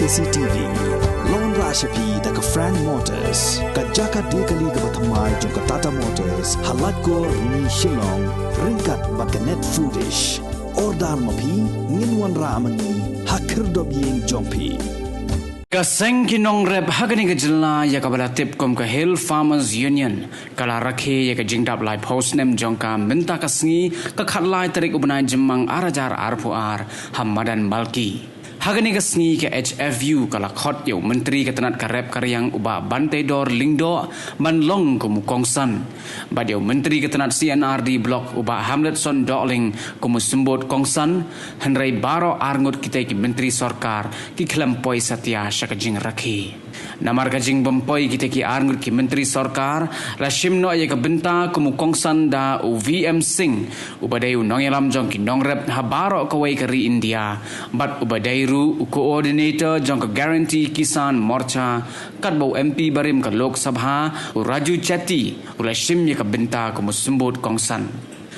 CCTV Lon Rashapi daga Frank Motors Kajaka dekali ga bathamai jong Tata Motors halat ko ni Shillong ringkat bakanet foodish ordal mapi nginwan ramani hakir dobyeng jongpi Ka Seng ki Nongrep hagani ka Jylla ya ka bala tip kom ka Hill Farmers Union kala Rakhe ya ka jingdap lai Snem jong ka minta ka sngi ka khatlai tarik ubnai jemmang arajar arpuar Hamadan Balki hagani ka sngi ka HFU kala khot yo menteri ka tanat ka rep karyang uba bantai dor lingdo manlong ku mukongsan bad yo menteri ka tanat CNRD block uba Hamlet son doling ku musumbot kongsan hanrai baro arngut kita ki menteri sarkar ki khlampoi satya shakajing Rakhe namar ka jing bompoi kita ki arngut ki menteri sarkar rashim no ya ka benta ku mukongsan da VM Seng ubadai nongelam jong ki Nongrep habaro ka wai ka ri India bad ubadai coordinator jong ka guarantee kisan morcha katbau MP barim ka Lok Sabha Raju Chati ulashim ya ka benta ku musumbot kongsan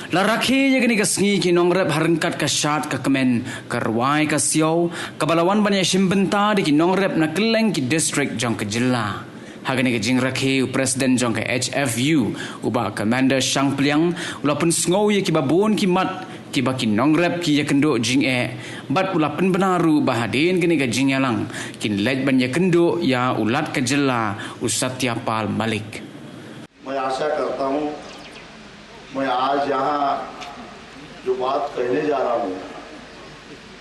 la Rakhe ya gani ka sngi ki Nongrep harangkat ka shat ka kemen ka ruai ka siau ka balawan banya shim benta di ki Nongrep na keleng ki district jong ka Jylla hagani ka jing Rakhe president jong ka HFU uba commander Shang Pliang ulapun sngow ya ki babon ki mat ki baki Nongrep ki ya kendo jing bat ulapun benaru bahadin gani ka jing yalang kin lej ban ya kendo ya ulat ka Jylla Usatyapal Malik मैं आशा करता हूं मैं आज यहाँ जो बात कहने जा रहा हूं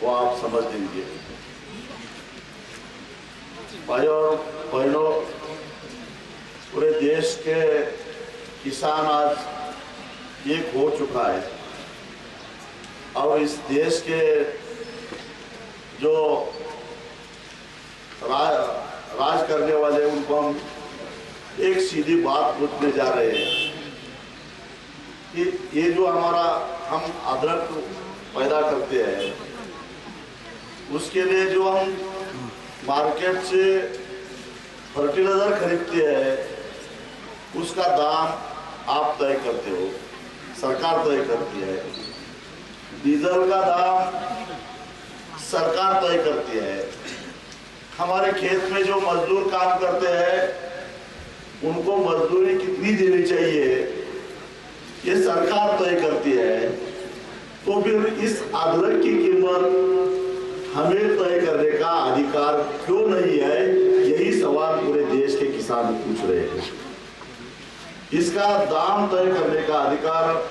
वो आप समझ लेंगे भाई और बहनों पूरे देश के किसान आज एक हो चुका है और इस देश के जो राज करने वाले उनको हम एक सीधी बात पूछने जा रहे हैं कि ये जो हमारा हम अदरक पैदा करते हैं उसके लिए जो हम मार्केट से फर्टिलाइजर खरीदते हैं उसका दाम आप तय करते हो सरकार तय करती है डीजल का दाम सरकार तय करती है हमारे खेत में जो मजदूर काम करते हैं उनको मजदूरी कितनी देनी चाहिए ये सरकार तय करती है तो फिर इस अदरक की कीमत हमें तय करने का अधिकार क्यों नहीं है यही सवाल पूरे देश के किसान पूछ रहे हैं इसका दाम तय करने का अधिकार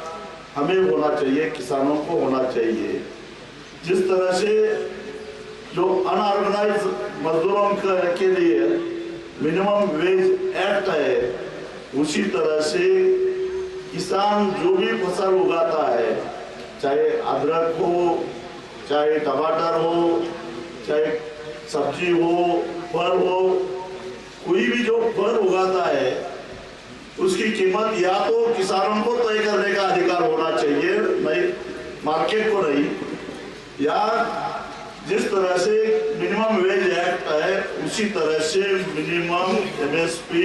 हमें होना चाहिए किसानों को होना चाहिए जिस तरह से जो अनऑर्गेनाइज मजदूरों के लिए मिनिमम वेज एक्ट है उसी तरह से किसान जो भी फसल उगाता है चाहे अदरक हो चाहे टमाटर हो चाहे सब्जी हो फल हो कोई भी जो फल उगाता है उसकी कीमत या तो किसानों को तय करने का अधिकार होना चाहिए नहीं मार्केट को नहीं या जिस तरह से मिनिमम वेज एक्ट है उसी तरह से मिनिमम MSP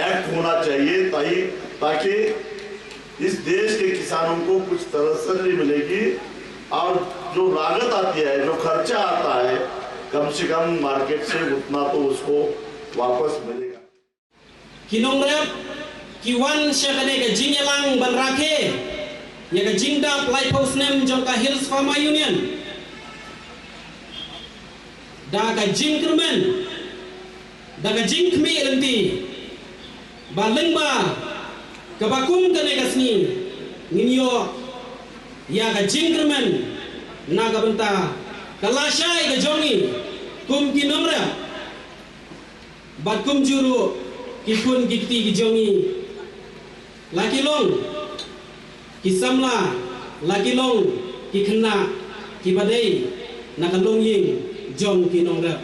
एक्ट होना चाहिए ताकि इस देश के किसानों को कुछ तसल्ली मिलेगी और जो लागत आती है जो खर्चा आता है कम से कम मार्केट से उतना तो उसको वापस मिलेगा कि Nongrep कि वन शगने के जिंगेलांग बन राखे ये के जिंगडा ply Snem jong ka Hills Farmer Union da ka jingkermen da ka jingkmi lenti ba lengba ka bakum kane ka sni nginyo ya ka jingkermen na ka benta kalashai ka jongi kum ki Nongrep ba kum juru ki kun gikti ki jongi laki long ki samla laki long ki khna ki badai na ka long ying jong ki Nongrep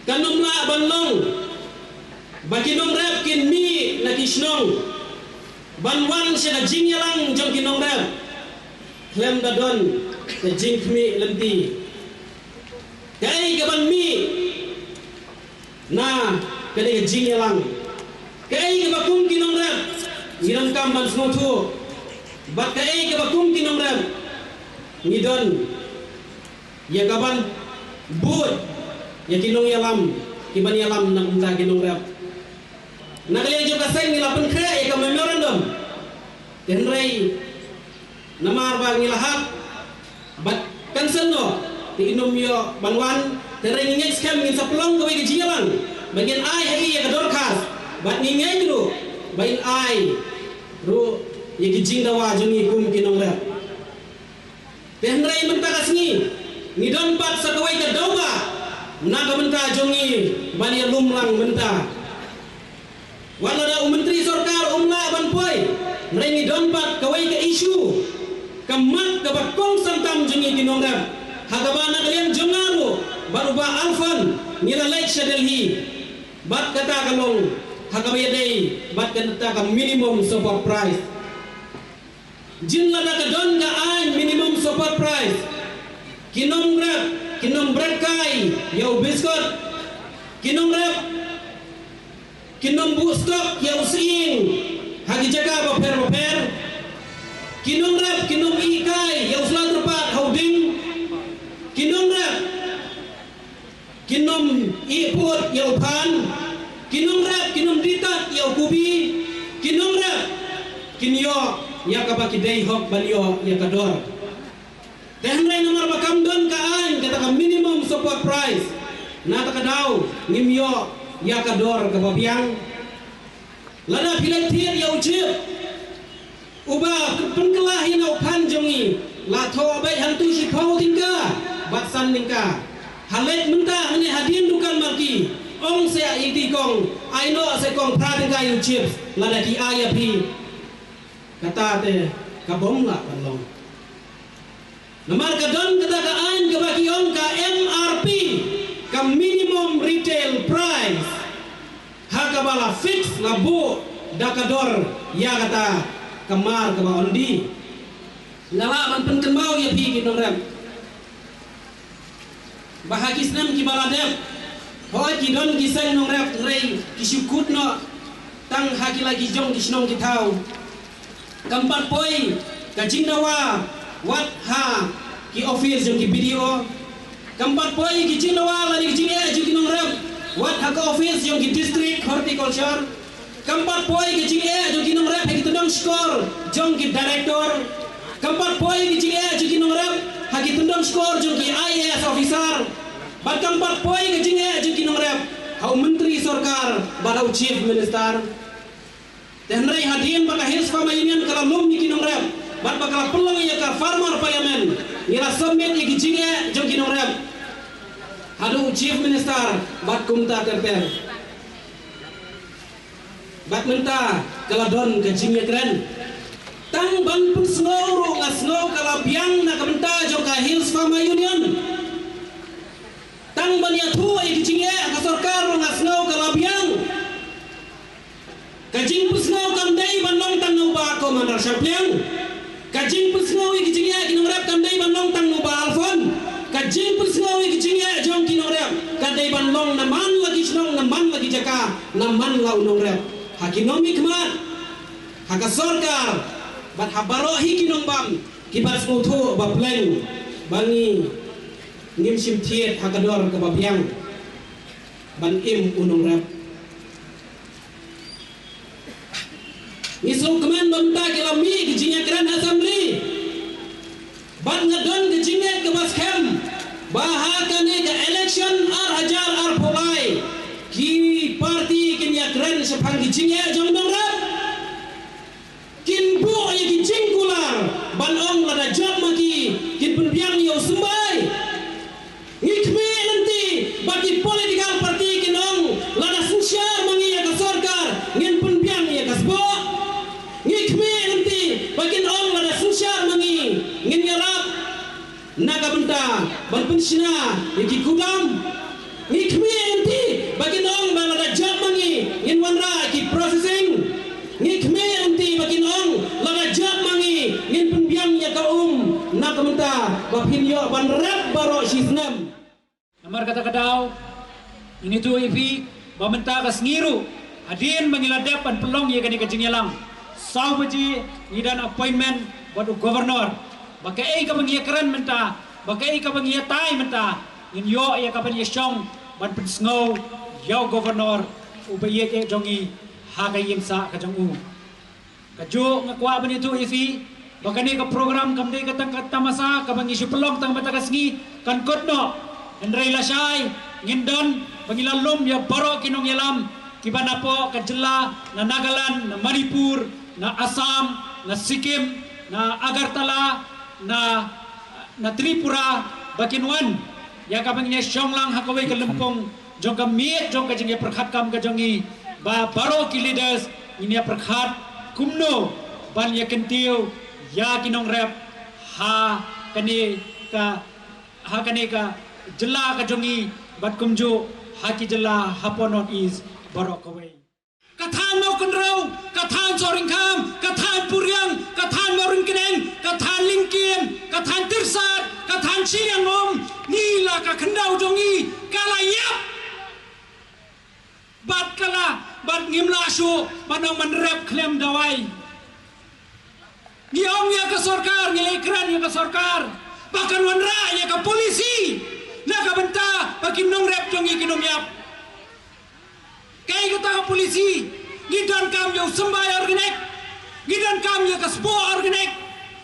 kanumla banlong bagi Nongrep kin mi na kisnong banwan se na jingyalang jong ki Nongrep klem da don ke jingkmi lenti kai ke ban mi na kene ke jingyalang kai ke bakum ki Nongrep ngiram kam ban snotu bat kai ke bakum ki Nongrep ngidon ya kaban but ya kinong yalam kiban yalam nak minta kinong rap nakalian juga Seng ngilapan kre ya ka memorandum tenrei namar ba ngilahap bat cancel no ti inom yo banwan tenrei ngingay scam ngin sa pelong kawai ke Jylla bagian ai hai ya ka dorkas bat ngingay dulu bain ai ru ya ki jingdawa jungi kum kinong rap tenrei menta kasni ngidon pat sa kawai ka doba naga menta jungi bani lumlang menta wala da menteri sorkar umla ban poi nrengi donpat kawai ke isu kemat ke bakong santam jungi kinong rap hagabana kalian jongaru baruba alfan ngira lek Delhi bat kata kalong hagabaya day bat kata ka minimum support price Jylla da ka don ka ay minimum support price kinong rap kinong bread kai yau biskot kinong rap kinong bu stok yau sing hagi jaga baper kinong rap kinong ikai yau selat repat holding kinong rap kinom iput yau pan kinong rap kinom ditat yau kubi kinong rap kinyo ya kabaki day hok banyo ya kador tenray nomor bakam don kaan kata ka minimum support price na takadaw ngimyo ya kador kababiang lada pilat tiar ya ujib uba pengkelahin au panjongi la tho bai hantu si phau tingka batsan tingka halet menta hane hadin dukan marki ong se iti kong aino se kong pratingka ujib lada ki aya pi kata te kabong la panlong namar kadon kata ka ain ka baki ong ka MRP ka minimum retail price hakabala fix labu dakador ya kata kamar ka ondi ngala man penkembau ya pi kinong rem bahagi Snem ki baladep hoi ki don ki Seng nong rep rei ki syukut no tang haki lagi jong ki snong ki tau kampat poi ka jingdawa wat ha ki office jong ki video kampat poi ki jingdawa lani ki jinge ju ki nong rep wat ha ka office jong ki district horticulture kampat poi ki jinge ju ki nong rep ki tendang skor jong ki director kampat poi ki jinge ju ki nong rep ha ki tendang skor jong ki IAS officer bat kampat poi ki jinge ju ki nong rep hau menteri sorkar badau chief minister tenrei hadian baka hils fama union kala lum ni kinong rep bat bakala pelong ya ka farmer parliament ngira submit iki jinge jong kinong rep hadu chief minister bat kumta terter bat menta kala don ke jinge kren tang ban pun snow ro ngasno kala biang na kamenta jong ka hils fama union tang ban ya thu iki jinge ka sorkar ro ngasno kala biang kajing pusnau kamdai bandong tang no ba ko mandar syapling kajing pusnau iki jinge kinong rep kamdai bandong tang no ba alfon kajing pusnau iki jinge jong kinong rep kadai bandong naman lagi snong naman lagi jaka naman lau nong rep hakinomi kmat haka sorkar bat habaro hi kinong bam kibat smuthu ba pleng bangi ngim sim thiet hakador ka babiang ban im unong rep Isu kemen benda kilami kejinga keren assembly ban ngadon kejinga ke baskem bahakane ke election ar hajar ar polai ki parti kinya keren sepang kejinga jong Nongrep kin bu ya kijing kular ban ong lada jam maki kin penbiang yo sembai ngikme nanti bagi political parti kin ong lada susya mangi ya kasorkar ngin penbiang ya kasbo ngikme nanti bakin ong lada susya mangi ngin ngarap naga benta ban pensina iki kudam ngikme nanti bakin ong lada jam mangi ngin wanra iki processing ngikme nanti bakin ong lada jam mangi ngin penbiang ya ka naga benta bapin yo ban rap baro Snem namar kata kadau ini tu ipi bamenta kas ngiru adin mengiladap pan pelong ye kani kajing yalang sau baji idan appointment badu governor bakai ka bangia keren menta bakai ka bangia tai menta ngin yo ya ka bangia syong ban pensngau yo governor ubaye ke jongi haga yimsa ka jongu kajo ngakwa bani tu ifi bakani ka program kamde ka tang tamasa ka bangi supelong tang mata kasngi kan kotno Andrei lasai ngindon bangilalom ya baro kinong yalam kibana po ka Jylla na Nagaland na Manipur na Assam na Sikkim na Agartala na Tripura bakinwan ya ka bangi syong lang hakawai ka lempong jong ka miet jong ka jeng perkhat kam ka jongi ba baro ki leaders ini perkhat kumno ban ya kentiu ya kinong rep ha kani ka Jylla ka jongi bat kumju ha ki Jylla haponot is baro kawai kathan mau kunrau kathan soring kam kathan puryang kathan marin keneng kathan lingkien kathan tirsat kathan siangom nila ka khendau jongi kala yap bat kala bat ngimla su banong manrep klem dawai niong ya ke sarkar ngilekran ya ke sarkar bahkan wanra ya ke polisi na ka benta bakin nongrep jongi kinom yap kay kata polisi gidan kam yo sembay organik gidan kam ya ke spo organik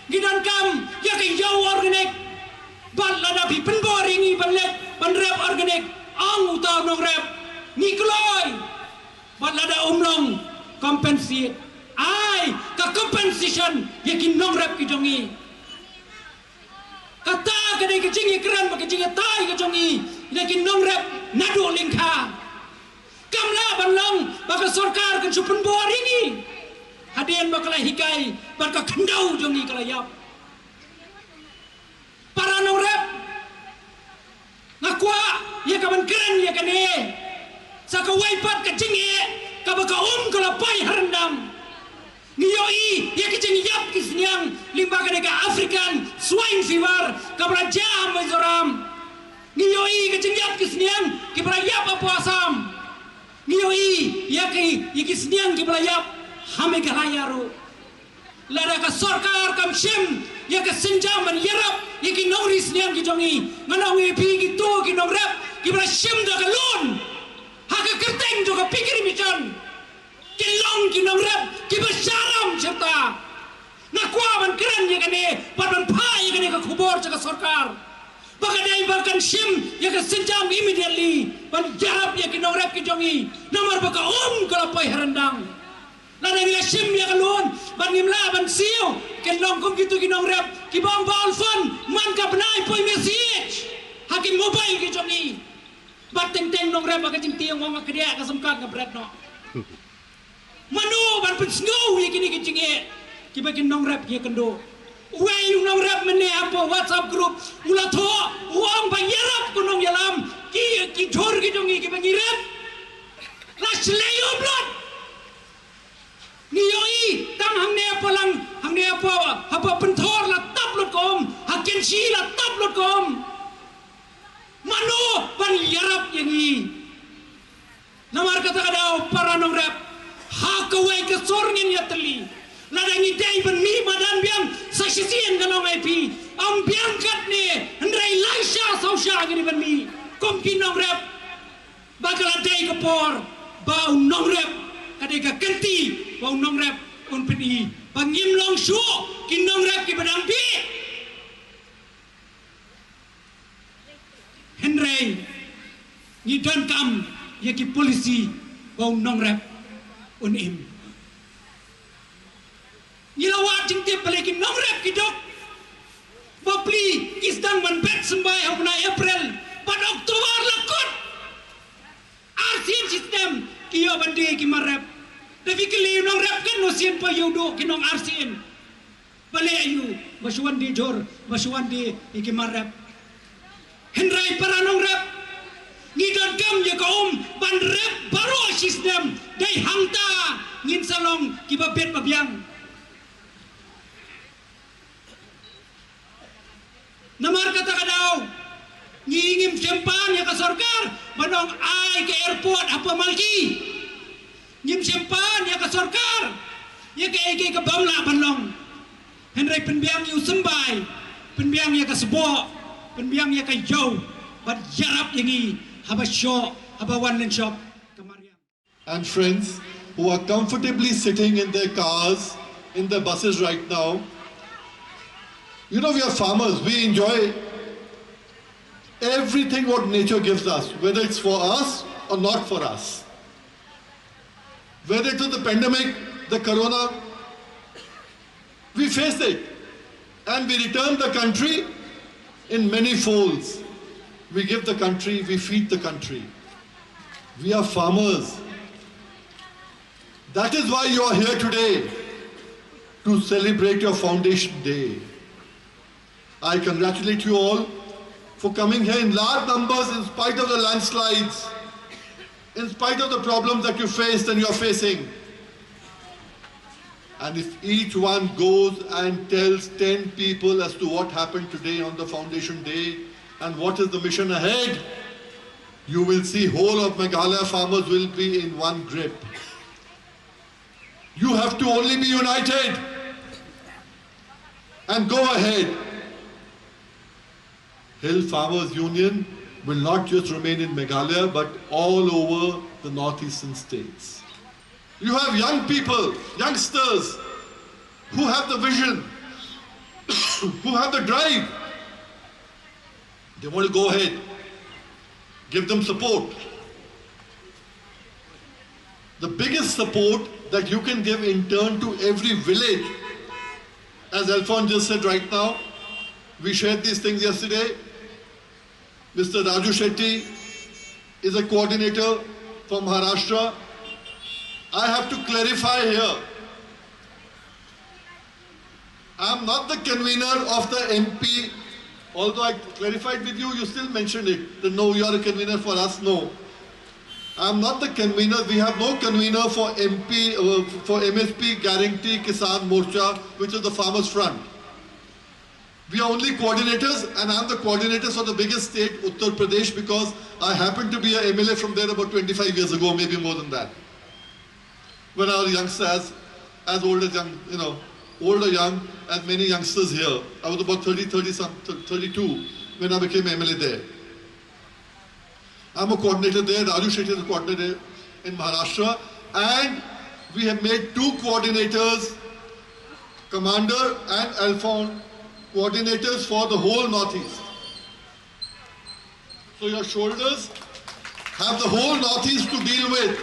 gidan kam ya ke yo organik bat lada pi penboring i banlet banrep organik ang utaw nongrep ni kloy bat lada umlong compensate ai ka compensation ya kin nongrep ki jongi kata kadai ke jingi keran ba ke jingi tai ke jongi ya kin nongrep nadu lingka kamla banlong baka sarkar kan supun boringi hadian bakala hikai baka khendau jongi kala yap para nongrep ngakwa ya kaban keren ya kane saka waipat ka jingi ka baka kala pai harandam ngiyoi ya ke jingi yap kisniang limba ka African swine fever ka braja Mizoram ngiyoi ke jingi yap kisniang ki brayap apa Assam ngiyoi ya ke kisniang ki brayap hame galayaru lada ka sarkar kam shim ya ke senjam ban yarap ya ki nongris niang ki jongi nganong epi ki to ki nongrep ki bra shim da galon ha ka kerteng jo ka pikir michon ki long ki nongrep ki basharam cheta na kwa ban kran ya kane ban pha ya kane ka khubor cha ka sarkar bakadai bahkan shim ya ka senjam immediately ban yarap ya ki nongrep ki jongi nomor baka kala pai harandang lada nila shim ya kalon ban ngimla ban siu ken long kum gitu ki nongrep ki bang baul fun man ka benai poi message hakim mobile ki jongi bat teng teng nongrep ka jing tiang ngong ka dia ka samkat ka bread no manu ban pun snow ya kini ki jinge ki bakin nongrep ki kendo wai nongrep mene apa WhatsApp group ula tho uang bayarap kunong yalam ki jor ki jongi ki bangirep la shlayo blood ngiyoi tang hangne palang hangne apa penthor la tap lot kom hakin si la tap lot kom mano pan yarap yangi namar kata kadau para nongrep ha kawai ke sorngin yatli ladangi dai ban mi madan biang sasisian kanong IP am biang kat ni ndrai laisha sausha gini ban mi kom ki nongrep bakal dai ke por bau nongrep kadai ka kenti bau nongrep un pedi pangim long shu ki nongrep ki badang pi Henry ni don kam ya ki polisi bau nongrep un im ni lawat jing te pale ki nongrep ki dok bapli isdang man bet sembai hopna April pada Oktober lakut RCM system ki yo bandi ki marep tapi kali nongrep kan nosien pa yudo ki nong RCM bale ayu basuan di jor basuan di ki marep henrai para nongrep ni don kam ye ka ban rep baro system dai hangta ngin salong ki babet babiang namar kata kadau ngingim sempan ya ka sarkar banong ai ke airport apa malki ngim sempan ya ka sarkar ya ke bamla banlong henry penbiang yu sembai penbiang ya ka sebo, penbiang ya ka jauh, but yarap yangi haba show, haba one line shop kamariang. And friends who are comfortably sitting in their cars, in their buses right now, you know, we are farmers, we enjoy everything what nature gives us, whether it's for us or not for us. Whether it is the pandemic, the corona, we faced it and we returned the country in many folds. We give the country, we feed the country. We are farmers. That is why you are here today, to celebrate your Foundation Day. I congratulate you all for coming here in large numbers in spite of the landslides, in spite of the problems that you faced and you are facing. And if each one goes and tells 10 people as to what happened today on the Foundation Day and what is the mission ahead, you will see whole of Meghalaya farmers will be in one grip. You have to only be united and go ahead. Hill Farmers Union will not just remain in Meghalaya but all over the northeastern states. You have young people, youngsters who have the vision, who have the drive. They want to go ahead. Give them support. The biggest support that you can give in turn to every village, as Alphonse just said right now, we shared these things yesterday. Mr. Raju Shetty is a coordinator from Maharashtra. I have to clarify here. I am not the convener of the MP, although I clarified with you, you still mentioned it. That no, you are a convener for us, no. I am not the convener, we have no convener for MP, for MSP Guarantee Kisan Morcha, which is the Farmers Front. We are only coordinators, and I am the coordinator for the biggest state, Uttar Pradesh, because I happened to be an MLA from there about 25 years ago, maybe more than that. When I was youngsters, as old as young, you know, old or young, as many youngsters here. I was about 32 when I became MLA there. I'm a coordinator there, Raju Shetty is a coordinator in Maharashtra, and we have made 2 coordinators, Commander and Alphonse, coordinators for the whole Northeast. So your shoulders have the whole Northeast to deal with.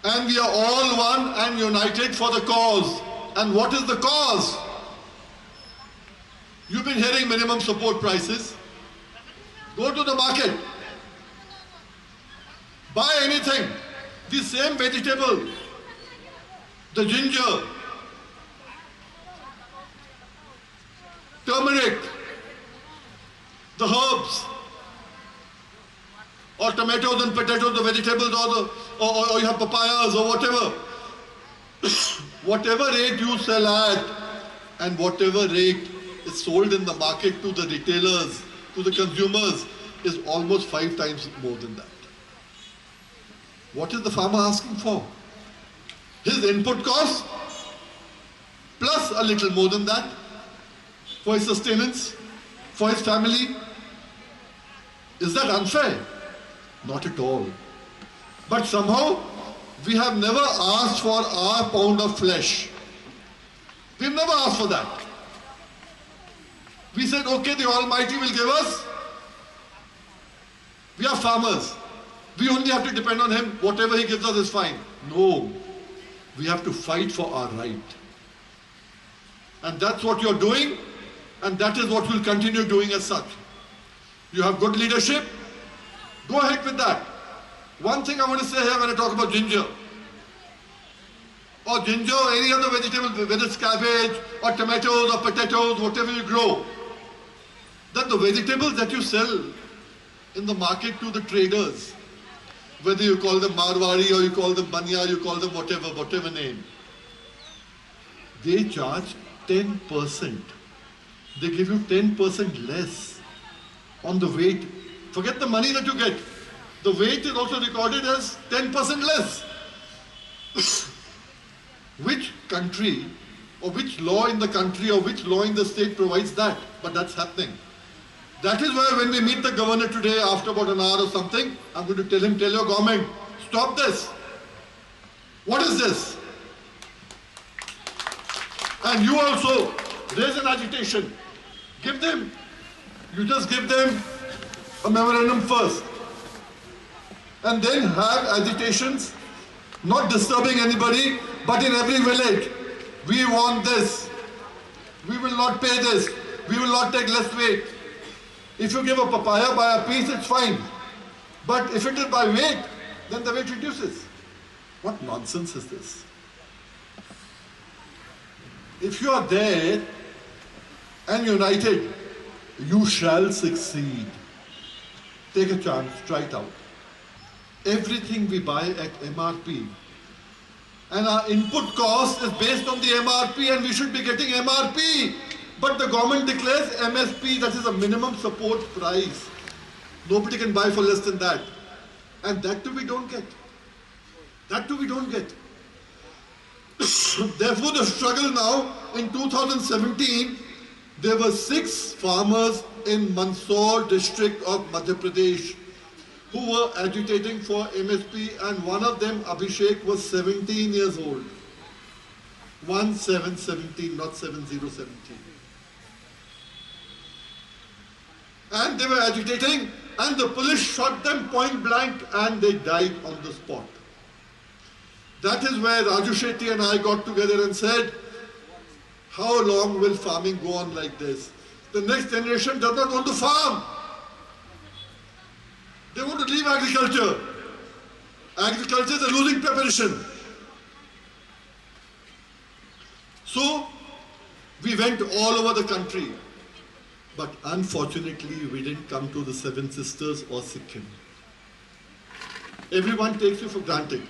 And we are all one and united for the cause. And what is the cause? You've been hearing minimum support prices. Go to the market. Buy anything. The same vegetable, the ginger, turmeric, the herbs, or tomatoes and potatoes, the vegetables, or you have papayas or whatever. Whatever rate you sell at and whatever rate is sold in the market to the retailers, to the consumers, is almost 5 times more than that. What is the farmer asking for? His input cost plus a little more than that for his sustenance, for his family. Is that unfair? Not at all. But somehow we have never asked for our pound of flesh. We've never asked for that. We said, okay, the Almighty will give us. We are farmers. We only have to depend on Him. Whatever He gives us is fine. No. We have to fight for our right. And that's what you're doing, and that is what we'll continue doing as such. You have good leadership. Go ahead with that. One thing I want to say here when I talk about ginger, or ginger or any other vegetable, whether it's cabbage or tomatoes or potatoes, whatever you grow, that the vegetables that you sell in the market to the traders, whether you call them Marwari or you call them Banya, you call them whatever name, they charge 10%. They give you 10% less on the weight. Forget the money that you get. The weight is also recorded as 10% less. Which country or which law in the country or which law in the state provides that, but that's happening. That is why when we meet the governor today after about an hour or something, I'm going to tell him, tell your government, stop this. What is this? And you also raise an agitation. Give them, you just give them a memorandum first. And then have agitations, not disturbing anybody, but in every village. We want this. We will not pay this. We will not take less weight. If you give a papaya by a piece, it's fine. But if it is by weight, then the weight reduces. What nonsense is this? If you are there and united, you shall succeed. Take a chance, try it out. Everything we buy at MRP. And our input cost is based on the MRP, and we should be getting MRP. But the government declares MSP, that is a minimum support price. Nobody can buy for less than that. And that too we don't get. That too we don't get. Therefore, the struggle now, in 2017, there were 6 farmers in Mandsaur district of Madhya Pradesh who were agitating for MSP, and one of them, Abhishek, was 17 years old. 1717, not 7017. And they were agitating, and the police shot them point blank, and they died on the spot. That is where Raju Shetty and I got together and said, how long will farming go on like this? The next generation does not want to farm. They want to leave agriculture. Agriculture is a losing preparation. So, we went all over the country. But unfortunately, we didn't come to the Seven Sisters or Sikkim. Everyone takes you for granted.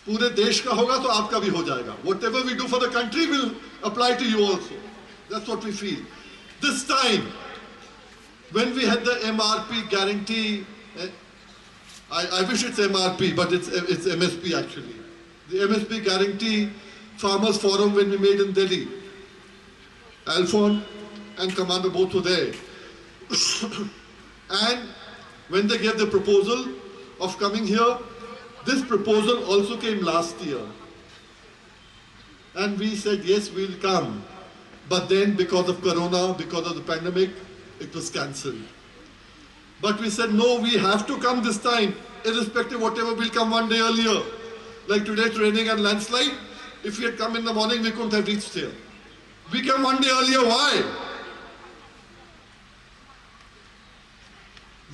पूरे देश का होगा तो आपका भी हो जाएगा. Whatever we do for the country will apply to you also. That's what we feel. This time, when we had the MRP guarantee, I wish it's MRP, but it's MSP actually. The MSP guarantee farmers forum when we made in Delhi. Alphon and Commander both were there. And when they gave the proposal of coming here, this proposal also came last year. And we said, yes, we'll come. But then because of Corona, because of the pandemic, it was cancelled. But we said, no, we have to come this time, irrespective of whatever, we'll come one day earlier. Like today's raining and landslide, if we had come in the morning, we couldn't have reached here. We came one day earlier, why?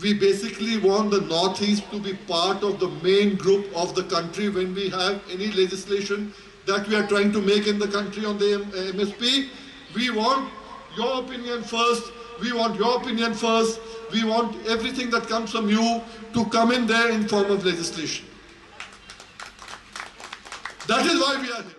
We basically want the Northeast to be part of the main group of the country when we have any legislation that we are trying to make in the country on the MSP. We want your opinion first. We want your opinion first. We want everything that comes from you to come in there in form of legislation. That is why we are here.